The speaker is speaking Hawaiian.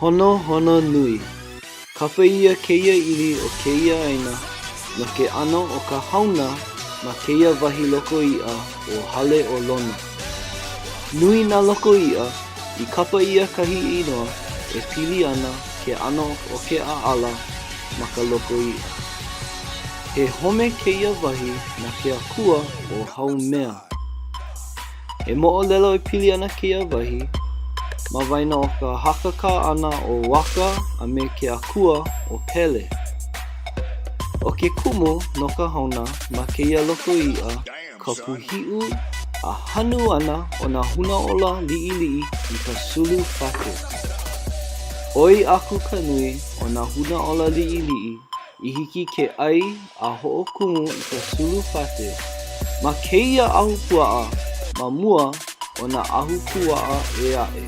Hono hono nui. Kapa ia keia ili o keia aina no ke ano o ka hauna ma keia wahi loko ia o hale o lona. Nui nā loko ia I kapa ia kahi inoa e pili ana ke ano o ke aala ma ka loko ia. He home keia wahi na ke akua o hau mea. E mo'olelo e pili ana keia wahi ma waena o ka hakaka ana o waka a me ke akua o pele. O ke kumu no ka hauna ma keia loko ia ka puhi'u a hanu ana o nā hunaola li'ili'i I ka sulu whake. Oi aku ka nui o nā hunaola li'ili'i I hiki ke ai a ho'okumu I ka sulu whake ma keia ahupua'a ma mua o nā ahupua'a e a'e.